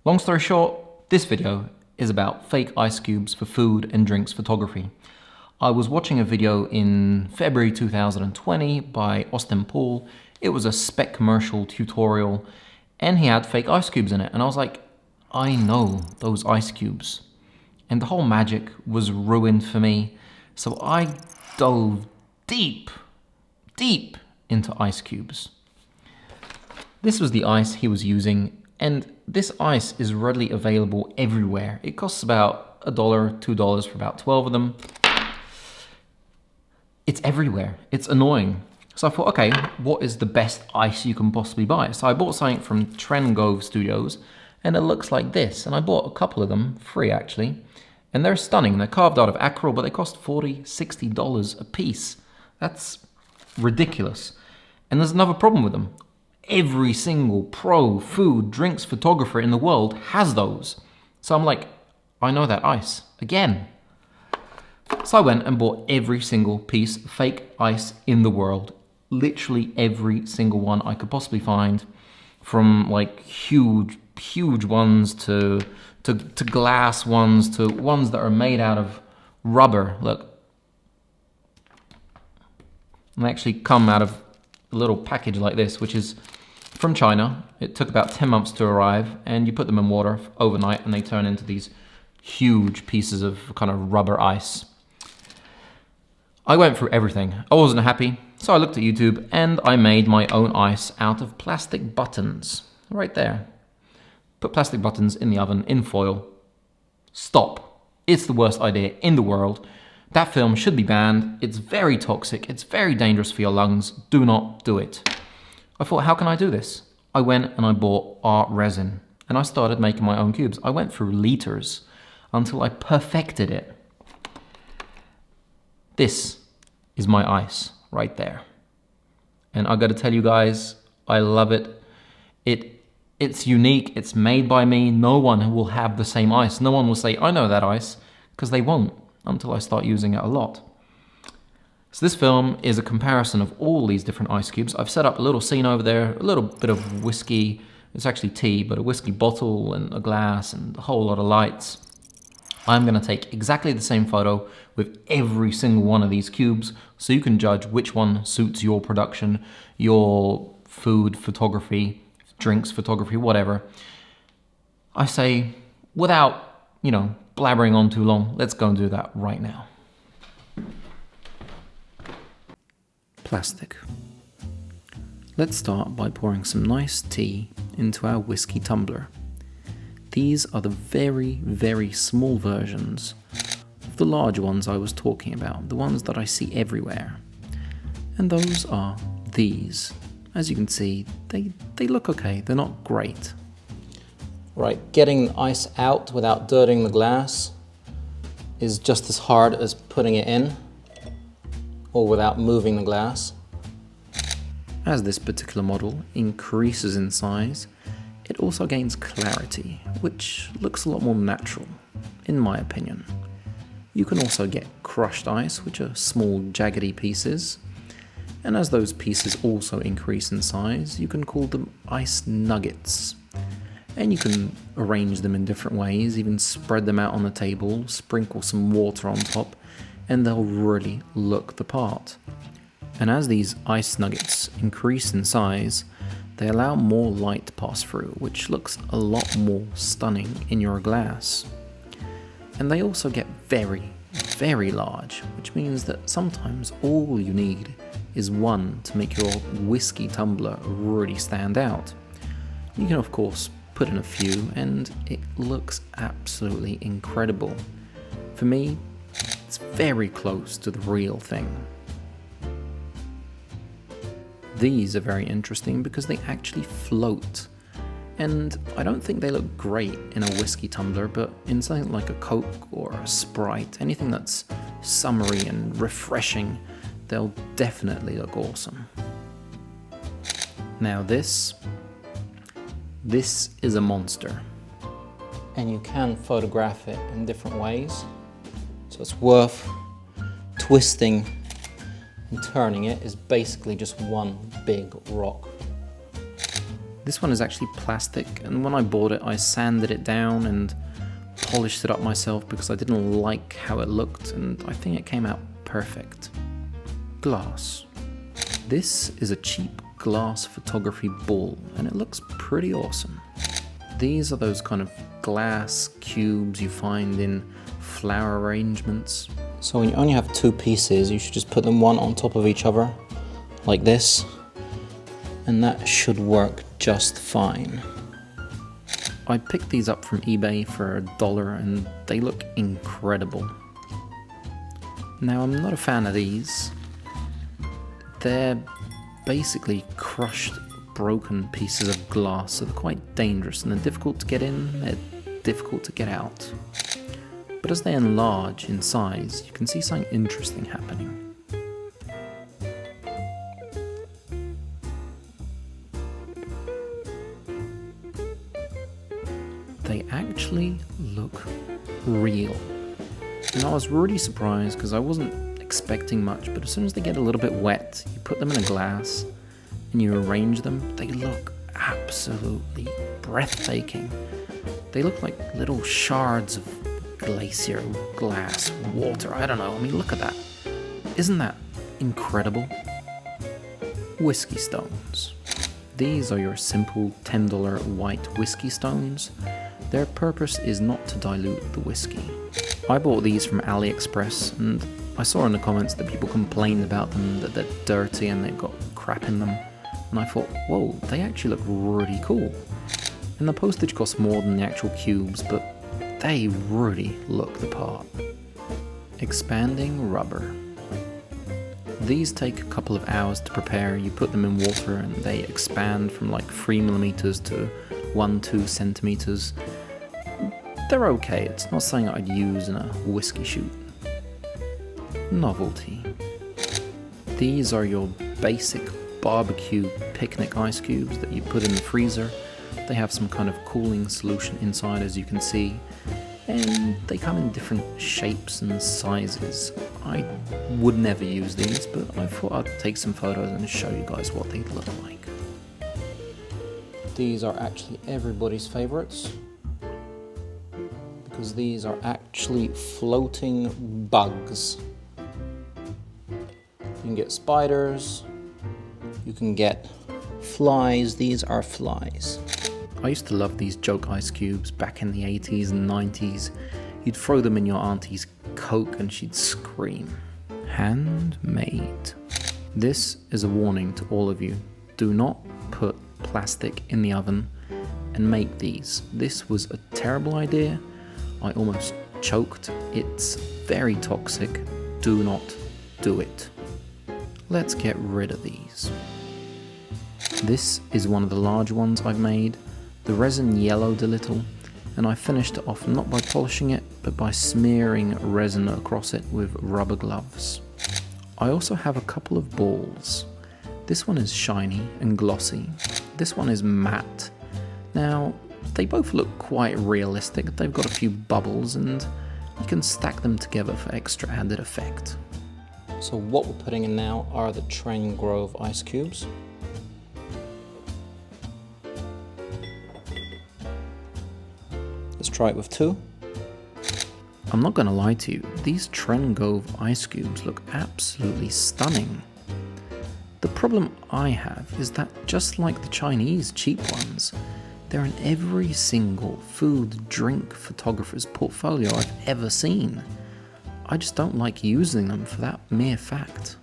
Long story short, this video is about fake ice cubes for food and drinks photography. I was watching a video in February 2020 by Austin Paul. It was a spec commercial tutorial and he had fake ice cubes in it. And I was like, I know those ice cubes. And the whole magic was ruined for me. So I dove deep into ice cubes. This was the ice he was using, and this ice is readily available everywhere. It costs about $1, $2 for about 12 of them. It's everywhere. It's annoying. So I thought, okay, what is the best ice you can possibly buy? So I bought something from Trengove Studios, and it looks like this. And I bought a couple of them, free actually. And they're stunning. They're carved out of acrylic, but they cost $40, $60 a piece. That's ridiculous. And there's another problem with them. Every single pro food, drinks photographer in the world has those. So I'm like, I know that ice again. So I went and bought every single piece of fake ice in the world. Literally every single one I could possibly find, from like huge ones to glass ones to ones that are made out of rubber. Look. And they actually come out of a little package like this, which is from China. It took about 10 months to arrive, and you put them in water overnight and they turn into these huge pieces of kind of rubber ice. I went through everything. I wasn't happy, so I looked at YouTube and I made my own ice out of plastic buttons. Right there. Put plastic buttons in the oven in foil. Stop. It's the worst idea in the world. That film should be banned. It's very toxic. It's very dangerous for your lungs. Do not do it. I thought, how can I do this? I went and I bought art resin and I started making my own cubes. I went through liters until I perfected it. This is my ice right there. And I gotta tell you guys, I love it. It's unique. It's made by me. No one will have the same ice. No one will say, I know that ice, because they won't until I start using it a lot. So this film is a comparison of all these different ice cubes. I've set up a little scene over there, a little bit of whiskey. It's actually tea, but a whiskey bottle and a glass and a whole lot of lights. I'm gonna take exactly the same photo with every single one of these cubes so you can judge which one suits your production, your food photography, drinks photography, whatever. I say, without, blabbering on too long, let's go and do that right now. Plastic. Let's start by pouring some nice tea into our whiskey tumbler. These are the very, very small versions of the large ones I was talking about, the ones that I see everywhere. And those are these. As you can see, they look okay, they're not great. Right, getting the ice out without dirtying the glass is just as hard as putting it in, or without moving the glass. As this particular model increases in size, it also gains clarity, which looks a lot more natural, in my opinion. You can also get crushed ice, which are small jaggedy pieces. And as those pieces also increase in size, you can call them ice nuggets. And you can arrange them in different ways, even spread them out on the table, sprinkle some water on top, and they'll really look the part. And as these ice nuggets increase in size, they allow more light to pass through, which looks a lot more stunning in your glass. And they also get very, very large, which means that sometimes all you need is one to make your whiskey tumbler really stand out. You can of course put in a few and it looks absolutely incredible. For me, it's very close to the real thing. These are very interesting because they actually float. And I don't think they look great in a whiskey tumbler, but in something like a Coke or a Sprite, anything that's summery and refreshing, they'll definitely look awesome. Now this is a monster. And you can photograph it in different ways. So it's worth twisting and turning it. Is basically just one big rock. This one is actually plastic, and when I bought it I sanded it down and polished it up myself because I didn't like how it looked, and I think it came out perfect. Glass. This is a cheap glass photography ball, and it looks pretty awesome. These are those kind of glass cubes you find in flower arrangements. So when you only have two pieces, you should just put them one on top of each other, like this, and that should work just fine. I picked these up from eBay for $1 and they look incredible. Now I'm not a fan of these. They're basically crushed, broken pieces of glass, so they're quite dangerous and they're difficult to get in, they're difficult to get out. But as they enlarge in size, you can see something interesting happening. They actually look real. And I was really surprised because I wasn't expecting much, but as soon as they get a little bit wet, you put them in a glass and you arrange them, they look absolutely breathtaking. They look like little shards of glacier, glass, water, I don't know, I mean look at that. Isn't that incredible? Whiskey stones. These are your simple $10 white whiskey stones. Their purpose is not to dilute the whiskey. I bought these from AliExpress and I saw in the comments that people complained about them, that they're dirty and they've got crap in them. And I thought, whoa, they actually look really cool. And the postage costs more than the actual cubes, but they really look the part. Expanding rubber. These take a couple of hours to prepare. You put them in water and they expand from like 3mm to 1-2 centimeters. They're okay, it's not something I'd use in a whiskey shoot. Novelty. These are your basic barbecue picnic ice cubes that you put in the freezer. They have some kind of cooling solution inside, as you can see, and they come in different shapes and sizes. I would never use these, but I thought I'd take some photos and show you guys what they look like. These are actually everybody's favorites, because these are actually floating bugs. You can get spiders, you can get flies. These are flies. I used to love these joke ice cubes back in the 80s and 90s. You'd throw them in your auntie's Coke and she'd scream. Handmade. This is a warning to all of you. Do not put plastic in the oven and make these. This was a terrible idea. I almost choked. It's very toxic. Do not do it. Let's get rid of these. This is one of the large ones I've made. The resin yellowed a little, and I finished it off not by polishing it, but by smearing resin across it with rubber gloves. I also have a couple of balls. This one is shiny and glossy. This one is matte. Now, they both look quite realistic. They've got a few bubbles, and you can stack them together for extra added effect. So what we're putting in now are the Train Grove ice cubes. Let's try it with 2. I'm not gonna lie to you, these Train Grove ice cubes look absolutely stunning. The problem I have is that just like the Chinese cheap ones, they're in every single food, drink photographer's portfolio I've ever seen. I just don't like using them for that mere fact.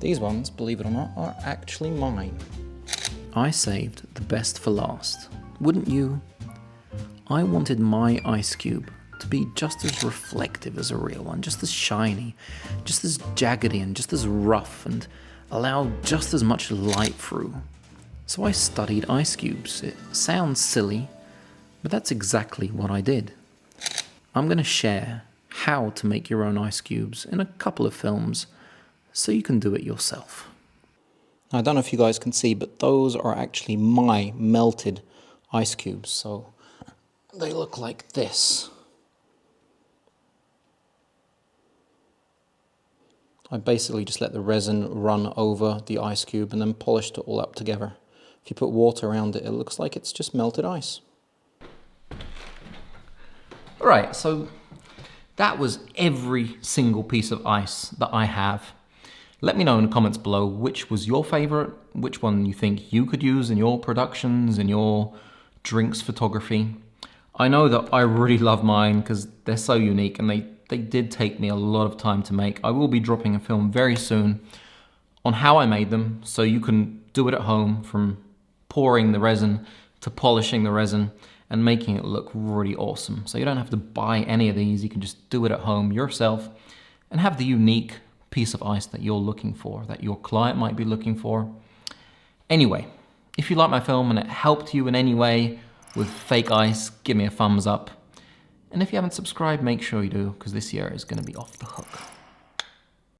These ones, believe it or not, are actually mine. I saved the best for last. Wouldn't you? I wanted my ice cube to be just as reflective as a real one, just as shiny, just as jaggedy and just as rough, and allow just as much light through. So I studied ice cubes. It sounds silly, but that's exactly what I did. I'm going to share how to make your own ice cubes in a couple of films, so you can do it yourself. I don't know if you guys can see, but those are actually my melted ice cubes, so they look like this. I basically just let the resin run over the ice cube and then polished it all up together. If you put water around it, it looks like it's just melted ice. Alright, so that was every single piece of ice that I have. Let me know in the comments below which was your favorite, which one you think you could use in your productions, in your drinks photography. I know that I really love mine because they're so unique and they did take me a lot of time to make. I will be dropping a film very soon on how I made them, so you can do it at home, from pouring the resin to polishing the resin and making it look really awesome. So you don't have to buy any of these, you can just do it at home yourself and have the unique piece of ice that you're looking for, that your client might be looking for. Anyway, if you like my film and it helped you in any way with fake ice, give me a thumbs up. And if you haven't subscribed, make sure you do, because this year is going to be off the hook.